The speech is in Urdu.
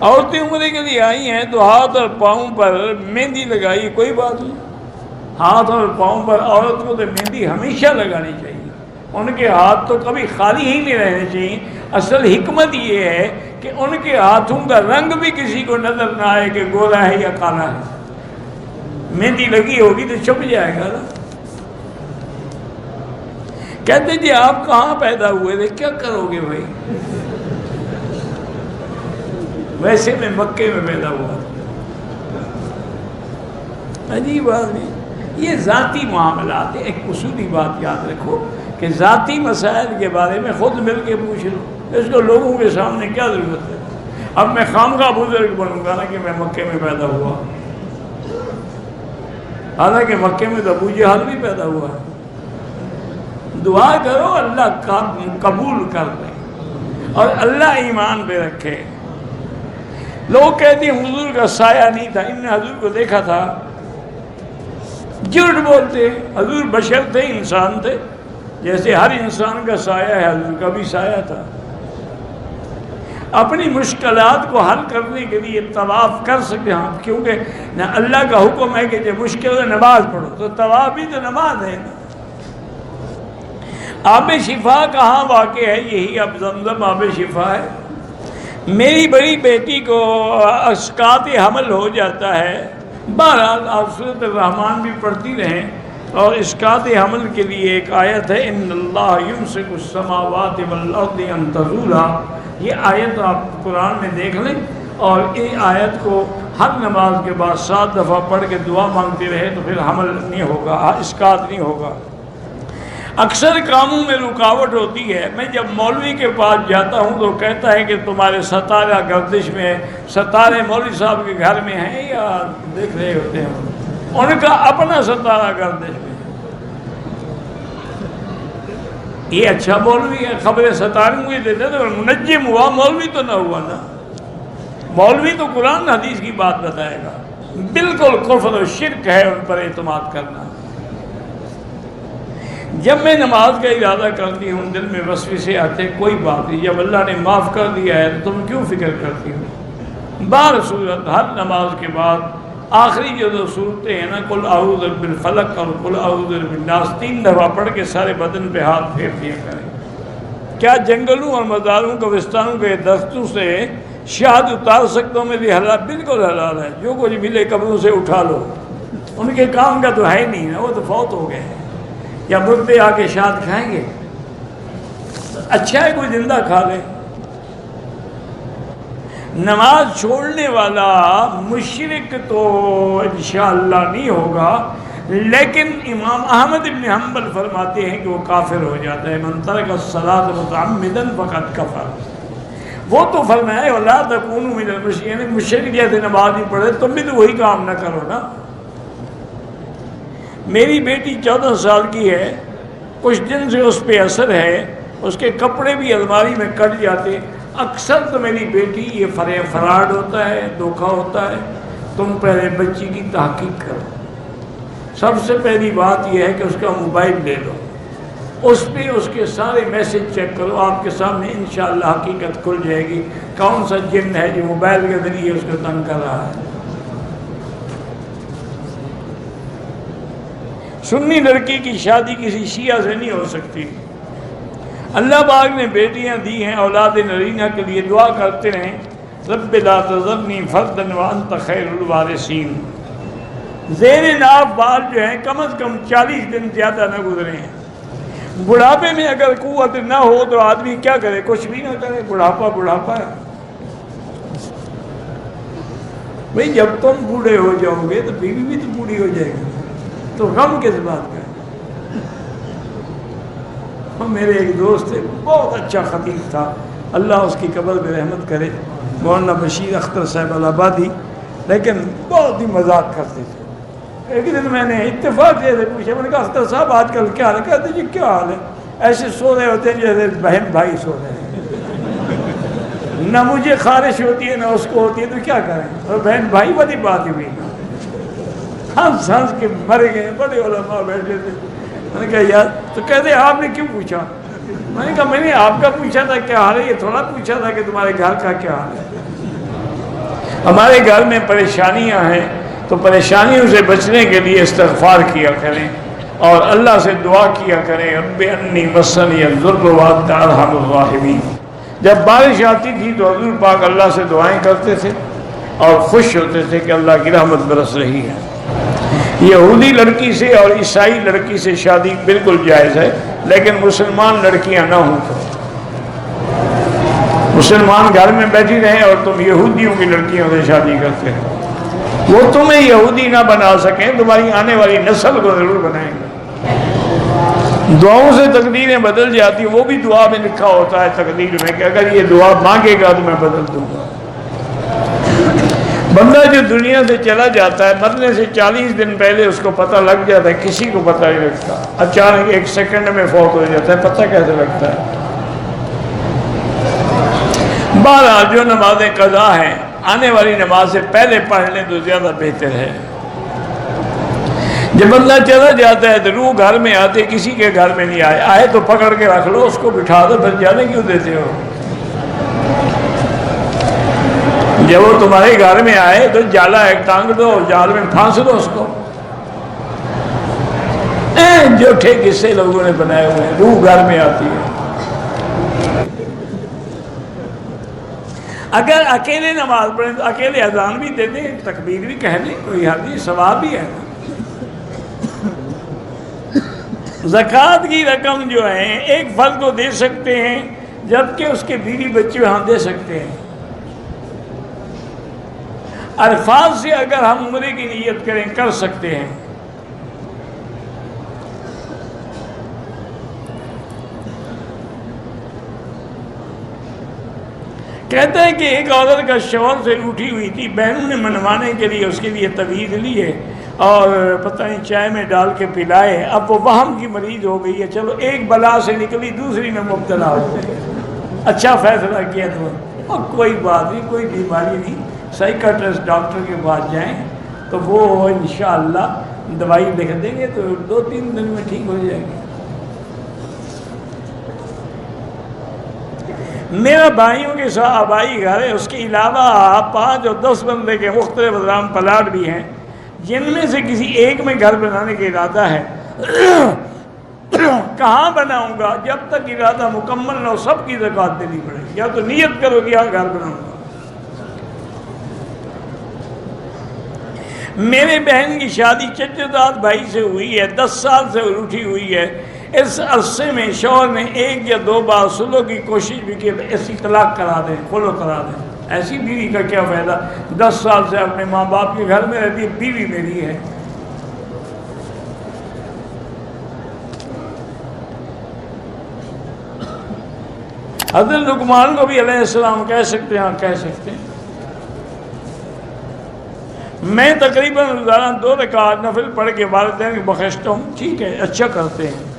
عورتیں عمرے کے لیے آئی ہیں تو ہاتھ اور پاؤں پر مہندی لگائی، کوئی بات نہیں، ہاتھ اور پاؤں پر عورت کو تو مہندی ہمیشہ لگانی چاہیے، ان کے ہاتھ تو کبھی خالی ہی نہیں رہنے چاہیے۔ اصل حکمت یہ ہے کہ ان کے ہاتھوں کا رنگ بھی کسی کو نظر نہ آئے کہ گورا ہے یا کالا ہے، مہندی لگی ہوگی تو چھپ جائے گا نا۔ کہتے جی آپ کہاں پیدا ہوئے تھے؟ کیا کرو گے بھائی، ویسے میں مکے میں پیدا ہوا تھا۔ عجیب بات نہیں، یہ ذاتی معاملات ہیں۔ ایک اصولی بات یاد رکھو کہ ذاتی مسائل کے بارے میں خود مل کے پوچھ لو، اس کو لوگوں کے سامنے کیا ضرورت ہے؟ اب میں خامخواہ بزرگ بنوں گا نا کہ میں مکے میں پیدا ہوا، حالانکہ مکے میں تو ابو جہل بھی پیدا ہوا ہے۔ دعا کرو اللہ کا قبول کر لے اور اللہ ایمان پہ رکھے۔ لوگ کہتے ہیں حضور کا سایہ نہیں تھا، انہوں نے حضور کو دیکھا تھا، جھوٹ بولتے، حضور بشر تھے، انسان تھے، جیسے ہر انسان کا سایہ ہے، حضور کا بھی سایہ تھا۔ اپنی مشکلات کو حل کرنے کے لیے طواف کر سکتے ہیں، کیونکہ نہ اللہ کا حکم ہے کہ جب مشکل ہے نماز پڑھو، تو طواف بھی تو نماز ہے نا۔ آب شفا کہاں واقع ہے؟ یہی اب زمزم آب شفا ہے۔ میری بڑی بیٹی کو اسقاط حمل ہو جاتا ہے، بہرحال آپ سورۃ الرحمن بھی پڑھتی رہیں، اور اسقاط حمل کے لیے ایک آیت ہے، ان اللہ یمسک السماوات والارض ان تزولا۔ یہ آیت آپ قرآن میں دیکھ لیں، اور اس آیت کو ہر نماز کے بعد 7 دفعہ پڑھ کے دعا مانگتے رہے تو پھر حمل نہیں ہوگا، اسقاط نہیں ہوگا۔ اکثر کاموں میں رکاوٹ ہوتی ہے۔ میں جب مولوی کے پاس جاتا ہوں تو کہتا ہے کہ تمہارے ستارہ گردش میں، ستارے مولوی صاحب کے گھر میں ہیں یا دیکھ رہے ہوتے ہیں، ان کا اپنا ستارہ گردش میں۔ یہ اچھا مولوی ہے، خبریں ستارے مجھے دیتے تو منجم ہوا، مولوی تو نہ ہوا نا۔ مولوی تو قرآن حدیث کی بات بتائے گا۔ بالکل کفر و شرک ہے ان پر اعتماد کرنا۔ جب میں نماز کا ارادہ کرتی ہوں دل میں وسوسے آتے، کوئی بات نہیں، جب اللہ نے معاف کر دیا ہے تو تم کیوں فکر کرتی ہو؟ بار صورت ہر نماز کے بعد آخری جو دو صورتیں ہیں نا، قل اعوذ بالفلق اور قل اعوذ بالناس، 3 دفعہ پڑھ کے سارے بدن پہ ہاتھ پھیر دیا کریں۔ کیا جنگلوں اور مزاروں قبرستانوں کے درختوں سے شہد اتار سکتا ہوں؟ میری حلال، بالکل حلال ہے، جو کچھ ملے قبروں سے اٹھا لو، ان کے کام کا تو ہے ہی نہیں نا، وہ تو فوت ہو گئے ہیں۔ یا مردے آ کے شاد کھائیں گے؟ اچھا ہے کوئی زندہ کھا لے۔ نماز چھوڑنے والا مشرک تو انشاءاللہ نہیں ہوگا، لیکن امام احمد بن حنبل فرماتے ہیں کہ وہ کافر ہو جاتا ہے۔ من ترک الصلاۃ متعمدا فقد کفر۔ وہ تو فرمایا ولا تکونوا من المشرکین، یعنی مشرک جیسے نماز نہیں پڑھے، تم بھی تو وہی کام نہ کرو نا۔ میری بیٹی 14 سال کی ہے، کچھ دن سے اس پہ اثر ہے، اس کے کپڑے بھی الماری میں کٹ جاتے۔ اکثر تو میری بیٹی یہ فراڈ ہوتا ہے، دھوکہ ہوتا ہے۔ تم پہلے بچی کی تحقیق کرو۔ سب سے پہلی بات یہ ہے کہ اس کا موبائل لے لو، اس پہ اس کے سارے میسج چیک کرو، آپ کے سامنے انشاءاللہ حقیقت کھل جائے گی کون سا جن ہے جو موبائل کے ذریعے اس کو تنگ کر رہا ہے۔ سنی لڑکی کی شادی کسی شیعہ سے نہیں ہو سکتی۔ اللہ پاک نے بیٹیاں دی ہیں، اولاد نرینہ کے لیے دعا کرتے رہیں، رب لا تذرنی فردا وانت خیر الوارثین۔ زیر ناف بال جو ہیں کم از کم 40 دن زیادہ نہ گزرے ہیں۔ بڑھاپے میں اگر قوت نہ ہو تو آدمی کیا کرے؟ کچھ بھی نہ کرے، بڑھاپا ہے۔ بھئی جب تم بوڑھے ہو جاؤ گے تو بیوی بھی تو بوڑھی ہو جائے گی، تو غم کس بات کا ہے؟ میرے ایک دوست تھے، بہت اچھا خطیب تھا، اللہ اس کی قبر میں رحمت کرے، مولانا بشیر اختر صاحب الآبادی، لیکن بہت ہی مذاق کرتے تھے۔ ایک دن میں نے اتفاق سے پوچھا، میں نے کہا اختر صاحب آج کل کیا حال ہے؟ کہتے جی کیا حال ہے، ایسے سو رہے ہوتے ہیں جیسے بہن بھائی سو رہے ہیں، نہ مجھے خارش ہوتی ہے نہ اس کو ہوتی ہے، تو کیا کریں؟ اور بہن بھائی والی بات ہی ہوئی، ہنس ہنس کے مر گئے۔ بڑے علماء بیٹھے تھے، میں نے کہا یار، تو کہتے آپ نے کیوں پوچھا؟ میں نے کہا میں نے آپ کا پوچھا تھا کیا حال ہے، یہ تھوڑا پوچھا تھا کہ تمہارے گھر کا کیا حال ہے۔ ہمارے گھر میں پریشانیاں ہیں تو پریشانیوں سے بچنے کے لیے استغفار کیا کریں اور اللہ سے دعا کیا کریں، رب انی مسنی الضر وانت ارحم الراحمین۔ جب بارش آتی تھی تو حضور پاک اللہ سے دعائیں کرتے تھے اور خوش ہوتے تھے کہ اللہ کی رحمت برس رہی ہے۔ یہودی لڑکی سے اور عیسائی لڑکی سے شادی بالکل جائز ہے، لیکن مسلمان لڑکیاں نہ ہوں تو مسلمان گھر میں بیٹھی رہیں اور تم یہودیوں کی لڑکیوں سے شادی کرتے ہو، وہ تمہیں یہودی نہ بنا سکیں، تمہاری آنے والی نسل کو ضرور بنائیں گے۔ دعاؤں سے تقدیریں بدل جاتی، وہ بھی دعا میں لکھا ہوتا ہے تقدیر میں کہ اگر یہ دعا مانگے گا تو میں بدل دوں گا۔ بندہ جو دنیا سے چلا جاتا ہے مرنے سے 40 دن پہلے اس کو پتہ لگ جاتا ہے، کسی کو پتہ نہیں لگتا، اچانک 1 سیکنڈ میں فوت ہو جاتا ہے، پتہ کیسے لگتا ہے؟ بہرحال جو نمازیں قضا ہیں آنے والی نماز سے پہلے پڑھ لیں تو زیادہ بہتر ہے۔ جب بندہ چلا جاتا ہے تو روح گھر میں آتے، کسی کے گھر میں نہیں آئے تو پکڑ کے رکھ لو، اس کو بٹھا دو، پھر جانے کیوں دیتے ہو؟ جب وہ تمہارے گھر میں آئے تو جالا ایک ٹانگ دو اور جال میں پھانس دو اس کو۔ جھوٹے قصے لوگوں نے بنائے ہوئے ہیں، روح گھر میں آتی ہے۔ اگر اکیلے نماز پڑھیں تو اکیلے اذان بھی دے دیں، تکبیر بھی کہہ دیں، کوئی حرج نہیں، ثواب بھی ہے۔ زکوٰۃ کی رقم جو ہے ایک فرد کو دے سکتے ہیں جبکہ اس کے بیوی بچے وہاں دے سکتے ہیں۔ عرفات سے اگر ہم عمرے کی نیت کریں کر سکتے ہیں۔ کہتا ہے کہ ایک عورت کا شوہر سے روٹھی ہوئی تھی، بہنوں نے منوانے کے لیے اس کے لیے تویز لی ہے اور پتہ نہیں چائے میں ڈال کے پلائے، اب وہ وہم کی مریض ہو گئی ہے، چلو ایک بلا سے نکلی دوسری میں مبتلا ہو گئی۔ اچھا فیصلہ کیا تو اور کوئی بات نہیں، کوئی بیماری نہیں، سائیکاٹرسٹ ڈاکٹر کے پاس جائیں تو وہ انشاءاللہ دوائی لکھ دیں گے تو 2-3 دن میں ٹھیک ہو جائے گی۔ میرا بھائیوں کے ساتھ آبائی گھر ہے، اس کے علاوہ 5 اور 10 بندے کے مختلف رام پلاٹ بھی ہیں، جن میں سے کسی ایک میں گھر بنانے کا ارادہ ہے۔ کہاں بناؤں گا؟ جب تک ارادہ مکمل نہ ہو سب کی زکوٰۃ دینی پڑے گی، یا تو نیت کرو کہ یہاں گھر بناؤں گا۔ میرے بہن کی شادی چچا بھائی سے ہوئی ہے، 10 سال سے روٹھی ہوئی ہے، اس عرصے میں شوہر نے 1 یا 2 بار سلو کی کوشش بھی کی، ایسی طلاق کرا دیں، خلو کرا دیں۔ ایسی بیوی کا کیا فائدہ؟ 10 سال سے اپنے ماں باپ کے گھر میں رہتی ہے، بیوی میری ہے۔ حضرت لقمان کو بھی علیہ السلام کہہ سکتے ہیں، ہاں کہہ سکتے ہیں۔ میں تقریباً روزانہ 2 رکعت نفل پڑھ کے والدین کو بخشتا ہوں، ٹھیک ہے اچھا کرتے ہیں۔